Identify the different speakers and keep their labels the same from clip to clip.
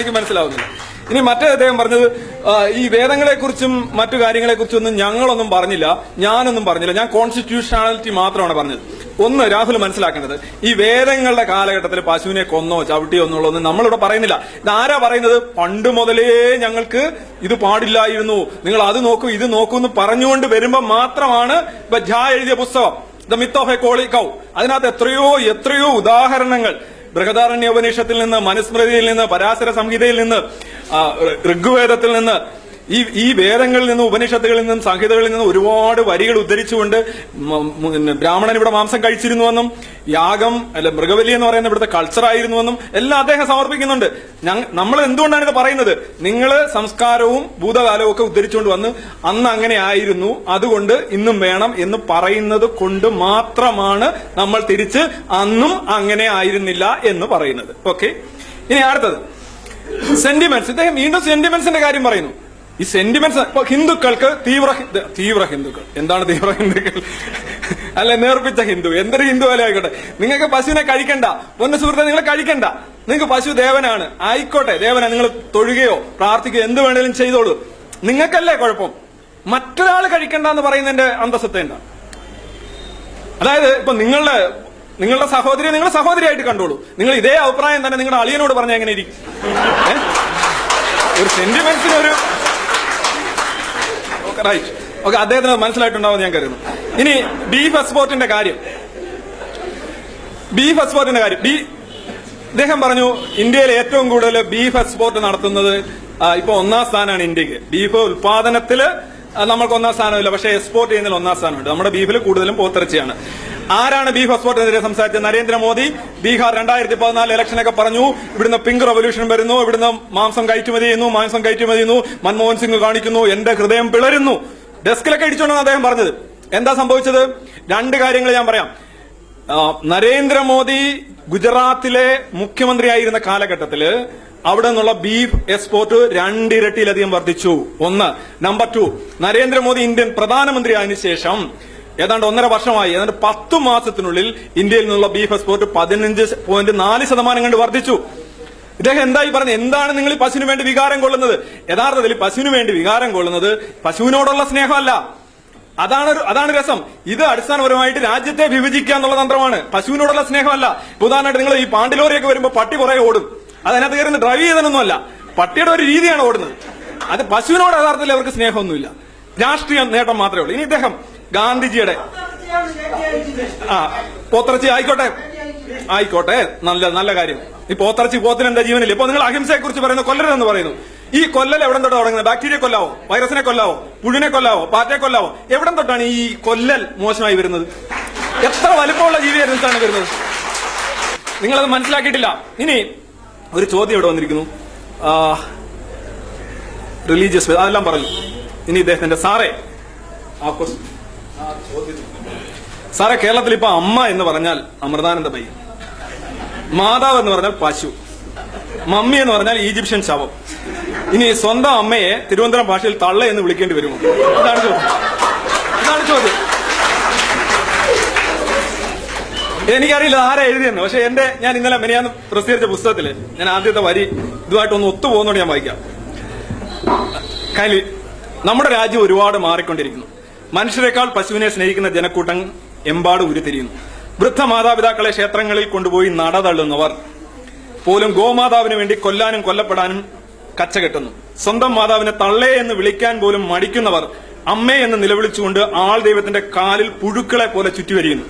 Speaker 1: എനിക്ക് മനസ്സിലാവുന്നില്ല. ഇനി മറ്റേ അദ്ദേഹം പറഞ്ഞത് ഈ വേദങ്ങളെക്കുറിച്ചും മറ്റു കാര്യങ്ങളെക്കുറിച്ചൊന്നും ഞങ്ങളൊന്നും പറഞ്ഞില്ല, ഞാനൊന്നും പറഞ്ഞില്ല, ഞാൻ കോൺസ്റ്റിറ്റ്യൂഷണാലിറ്റി മാത്രമാണ് പറഞ്ഞത്. ഒന്ന് രാഹുൽ മനസ്സിലാക്കേണ്ടത്, ഈ വേദങ്ങളുടെ കാലഘട്ടത്തിൽ പശുവിനെ കൊന്നോ ചവിട്ടിയോ എന്നുള്ളതൊന്നും നമ്മളിവിടെ പറയുന്നില്ല. ഇതാരാ പറയുന്നത്? പണ്ട് മുതലേ ഞങ്ങൾക്ക് ഇത് പാടില്ലായിരുന്നു, നിങ്ങൾ അത് നോക്കൂ ഇത് നോക്കൂ എന്ന് പറഞ്ഞുകൊണ്ട് വരുമ്പോൾ മാത്രമാണ് ഇപ്പൊ ഝാ എഴുതിയ പുസ്തകം ദ മിത്ത് ഓഫ് എ കോളി കൗ, അതിനകത്ത് എത്രയോ ഉദാഹരണങ്ങൾ ബൃഹദാരണ്യ ഉപനിഷത്തിൽ നിന്ന്, മനുസ്മൃതിയിൽ നിന്ന്, പരാശര സംഹിതയിൽ നിന്ന്, ഋഗ്വേദത്തിൽ നിന്ന്, ഈ വേദങ്ങളിൽ നിന്നും ഉപനിഷത്തുകളിൽ നിന്നും സംഹിതകളിൽ നിന്നും ഒരുപാട് വരികൾ ഉദ്ധരിച്ചുകൊണ്ട് ബ്രാഹ്മണൻ ഇവിടെ മാംസം കഴിച്ചിരുന്നുവെന്നും യാഗം അല്ല മൃഗബലി എന്ന് പറയുന്ന ഇവിടുത്തെ കൾച്ചറായിരുന്നുവെന്നും എല്ലാം അദ്ദേഹം സമർപ്പിക്കുന്നുണ്ട്. നമ്മൾ എന്തുകൊണ്ടാണ് ഇത് പറയുന്നത്? നിങ്ങൾ സംസ്കാരവും ഭൂതകാലവും ഒക്കെ ഉദ്ധരിച്ചുകൊണ്ട് വന്ന് അന്ന് അങ്ങനെ ആയിരുന്നു, അതുകൊണ്ട് ഇന്നും വേണം എന്ന് പറയുന്നത് കൊണ്ട് മാത്രമാണ് നമ്മൾ തിരിച്ച് അന്നും അങ്ങനെ ആയിരുന്നില്ല എന്ന് പറയുന്നത്. ഓക്കെ, ഇനി അടുത്തത് സെന്റിമെന്റ്സ്. ഇദ്ദേഹം വീണ്ടും സെന്റിമെന്റ്സിന്റെ കാര്യം പറയുന്നു. ഈ സെന്റിമെന്റ്സ് ഇപ്പൊ ഹിന്ദുക്കൾക്ക് തീവ്ര ഹിന്ദുക്കൾ, എന്താണ് തീവ്ര ഹിന്ദുക്കൾ? അല്ലെ നേർപ്പിച്ച ഹിന്ദു, എന്തൊരു ഹിന്ദു പോലെ ആയിക്കോട്ടെ, നിങ്ങൾക്ക് പശുവിനെ കഴിക്കണ്ട, പൊന്ന സുഹൃത്തെ നിങ്ങൾ കഴിക്കണ്ട, നിങ്ങൾക്ക് പശു ദേവനാണ്, ആയിക്കോട്ടെ ദേവനാണ്, നിങ്ങൾ തൊഴുകയോ പ്രാർത്ഥിക്കുകയോ എന്ത് വേണേലും ചെയ്തോളൂ, നിങ്ങൾക്കല്ലേ കുഴപ്പം, മറ്റൊരാൾ കഴിക്കണ്ട എന്ന് പറയുന്നതിന്റെ അന്തസ്സത്തെ എന്താ? അതായത് ഇപ്പൊ നിങ്ങളുടെ സഹോദരിയെ നിങ്ങൾ സഹോദരിയായിട്ട് കണ്ടോളൂ, നിങ്ങൾ ഇതേ അഭിപ്രായം തന്നെ നിങ്ങളുടെ അളിയനോട് പറഞ്ഞാൽ എങ്ങനെ ഇരിക്കും? ഒരു സെന്റിമെന്റ്സിനൊരു റൈറ്റ്. ഓക്കെ, അദ്ദേഹത്തിന് മനസ്സിലായിട്ടുണ്ടാവും ഞാൻ കരുതുന്നു. ഇനി ബീഫ് എക്സ്പോർട്ടിന്റെ കാര്യം, അദ്ദേഹം പറഞ്ഞു ഇന്ത്യയിൽ ഏറ്റവും കൂടുതൽ ബീഫ് എക്സ്പോർട്ട് നടത്തുന്നത് ഇപ്പൊ 1ാം സ്ഥാനമാണ് ഇന്ത്യക്ക്. ബീഫ് ഉൽപാദനത്തില് നമ്മൾക്ക് 1ാം സ്ഥാനമില്ല, പക്ഷേ എക്സ്പോർട്ട് ചെയ്യുന്നതിൽ 1ാം സ്ഥാനമുണ്ട്. നമ്മുടെ ബീഫിൽ കൂടുതലും പോത്തിറച്ചിയാണ്. ആരാണ് ബീഫ് എക്സ്പോർട്ടിനെതിരെ സംസാരിച്ചത്? നരേന്ദ്രമോദി. ബീഹാർ 2014 ഇലക്ഷനൊക്കെ പറഞ്ഞു ഇവിടുന്ന് പിങ്ക് റവല്യൂഷൻ വരുന്നു, ഇവിടുന്ന് മാംസം കയറ്റുമതി ചെയ്യുന്നു, മൻമോഹൻ സിംഗ് കാണിക്കുന്നു, എന്റെ ഹൃദയം പിളരുന്നു, ഡെസ്കിലൊക്കെ ഇടിച്ചോണ്ടാണ് അദ്ദേഹം പറഞ്ഞത്. എന്താ സംഭവിച്ചത്? 2 കാര്യങ്ങൾ ഞാൻ പറയാം. നരേന്ദ്രമോദി ഗുജറാത്തിലെ മുഖ്യമന്ത്രിയായിരുന്ന കാലഘട്ടത്തില് അവിടെ നിന്നുള്ള ബീഫ് എക്സ്പോർട്ട് 2 ഇരട്ടിയിലധികം വർദ്ധിച്ചു. 1. നമ്പർ 2, നരേന്ദ്രമോദി ഇന്ത്യൻ പ്രധാനമന്ത്രി ആയതിനു ശേഷം ഏതാണ്ട് 1.5 വർഷമായി, ഏതാണ്ട് 10 മാസത്തിനുള്ളിൽ ഇന്ത്യയിൽ നിന്നുള്ള ബീഫ് എക്സ്പോർട്ട് 15.4% കണ്ട് വർദ്ധിച്ചു. ഇദ്ദേഹം എന്തായി പറഞ്ഞു? എന്താണ് നിങ്ങൾ ഈ പശുവിന് വേണ്ടി വികാരം കൊള്ളുന്നത്? യഥാർത്ഥത്തിൽ പശുവിന് വേണ്ടി വികാരം കൊള്ളുന്നത് പശുവിനോടുള്ള സ്നേഹമല്ല, അതാണ് രസം. ഇത് അടിസ്ഥാനപരമായിട്ട് രാജ്യത്തെ വിഭജിക്കുക എന്നുള്ള തന്ത്രമാണ്, പശുവിനോടുള്ള സ്നേഹമല്ല. ഉദാഹരണമായിട്ട് നിങ്ങൾ ഈ പാണ്ടിലോറിയൊക്കെ വരുമ്പോൾ പട്ടി പുറകെ ഓടും, അതിനകത്ത് കയറുന്ന ഡ്രൈവ് ചെയ്തതൊന്നുമല്ല, പട്ടിയുടെ ഒരു രീതിയാണ് ഓടുന്നത്. അത് പശുവിനോട് യഥാർത്ഥത്തിൽ അവർക്ക് സ്നേഹമൊന്നുമില്ല, രാഷ്ട്രീയ നേട്ടം മാത്രമേ ഉള്ളൂ. ഇനി ഇദ്ദേഹം ഗാന്ധിജിയുടെ പോത്തിറച്ചി ആയിക്കോട്ടെ നല്ല കാര്യം. ഈ പോത്തിന് എന്താ ജീവനില്ല. ഇപ്പൊ നിങ്ങൾ അഹിംസയെ കുറിച്ച് പറയുന്നു, കൊല്ലരുതെന്ന് പറയുന്നു. ഈ കൊല്ലൽ എവിടെ തൊട്ടാണ് തുടങ്ങുന്നത്? ബാക്ടീരിയ കൊല്ലാവോ, വൈറസിനെ കൊല്ലാവോ, പുഴുവിനെ കൊല്ലാവോ, പാറ്റയെ കൊല്ലാവോ? എവിടെ തൊട്ടാണ് ഈ കൊല്ലൽ മോശമായി വരുന്നത്? എത്ര വലിപ്പമുള്ള ജീവിയായിരുന്നിട്ടാണ് വരുന്നത്? നിങ്ങളത് മനസ്സിലാക്കിയിട്ടില്ല. ഇനി ഒരു ചോദ്യം ഇവിടെ വന്നിരിക്കുന്നു, റിലീജിയസ്, അതെല്ലാം പറഞ്ഞു. ഇനി ഇദ്ദേഹത്തിന്റെ സാറേ കേരളത്തിൽ ഇപ്പൊ അമ്മ എന്ന് പറഞ്ഞാൽ അമൃതാനന്ദമയി, മാതാവ് എന്ന് പറഞ്ഞാൽ പശു, മമ്മി എന്ന് പറഞ്ഞാൽ ഈജിപ്ഷ്യൻ ശവം. ഇനി സ്വന്തം അമ്മയെ തിരുവനന്തപുരം ഭാഷയിൽ തള്ള എന്ന് വിളിക്കേണ്ടി വരുമോ? ഇതാണ് ചോദ്യം. എനിക്കറിയില്ല ആരാ എഴുതിയെന്ന്, പക്ഷെ ഞാൻ ഇന്നലെ മെനിയാന്ന് പ്രസിദ്ധീകരിച്ച പുസ്തകത്തില് ഞാൻ ആദ്യത്തെ വരി ഇതുമായിട്ടൊന്ന് ഒത്തുപോകുന്നോണ്ട് ഞാൻ വായിക്കാം. നമ്മുടെ രാജ്യം ഒരുപാട് മാറിക്കൊണ്ടിരിക്കുന്നു. മനുഷ്യരെക്കാൾ പശുവിനെ സ്നേഹിക്കുന്ന ജനക്കൂട്ടം എമ്പാട് ഉരുത്തിരിയുന്നു. വൃദ്ധ മാതാപിതാക്കളെ ക്ഷേത്രങ്ങളിൽ കൊണ്ടുപോയി നടതള്ളുന്നവർ പോലും ഗോമാതാവിന് വേണ്ടി കൊല്ലാനും കൊല്ലപ്പെടാനും കച്ചകെട്ടുന്നു. സ്വന്തം മാതാവിനെ തള്ളേ എന്ന് വിളിക്കാൻ പോലും മടിക്കുന്നവർ അമ്മേ എന്ന് നിലവിളിച്ചുകൊണ്ട് ആൾ ദൈവത്തിന്റെ കാലിൽ പുഴുക്കളെ പോലെ ചുറ്റിവരിയുന്നു.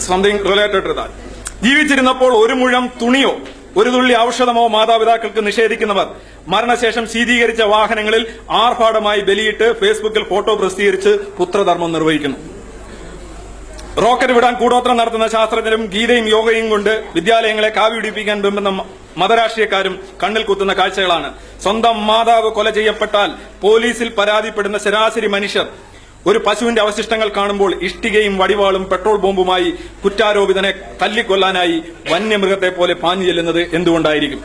Speaker 1: Something related to that. ജീവിച്ചിരുന്നപ്പോൾ ഒരു മുഴം തുണിയോ ഒരു തുള്ളി ഔഷധമോ മാതാപിതാക്കൾക്ക് നിഷേധിക്കുന്നവർ മരണശേഷം ശീതീകരിച്ച വാഹനങ്ങളിൽ ആർഭാടമായി ബലിയിട്ട് ഫേസ്ബുക്കിൽ ഫോട്ടോ പ്രസിദ്ധീകരിച്ച് പുത്രധർമ്മം നിർവഹിക്കുന്നു. റോക്കറ്റ് വിടാൻ കൂടോത്രം നടത്തുന്ന ശാസ്ത്രജ്ഞരും ഗീതയും യോഗയും കൊണ്ട് വിദ്യാലയങ്ങളെ കാവിടിപ്പിക്കാൻ വെമ്പുന്ന മതരാഷ്ട്രീയക്കാരും കണ്ണിൽ കുത്തുന്ന കാഴ്ചകളാണ്. സ്വന്തം മാതാവ് കൊല ചെയ്യപ്പെട്ടാൽ പോലീസിൽ പരാതിപ്പെടുന്ന ശരാശരി മനുഷ്യർ ഒരു പശുവിന്റെ അവശിഷ്ടങ്ങൾ കാണുമ്പോൾ ഇഷ്ടികയും വടിവാളും പെട്രോൾ ബോംബുമായി കുറ്റാരോപിതനെ തല്ലിക്കൊല്ലാനായി വന്യമൃഗത്തെ പോലെ പാഞ്ഞു ചെല്ലുന്നത് എന്തുകൊണ്ടായിരിക്കും?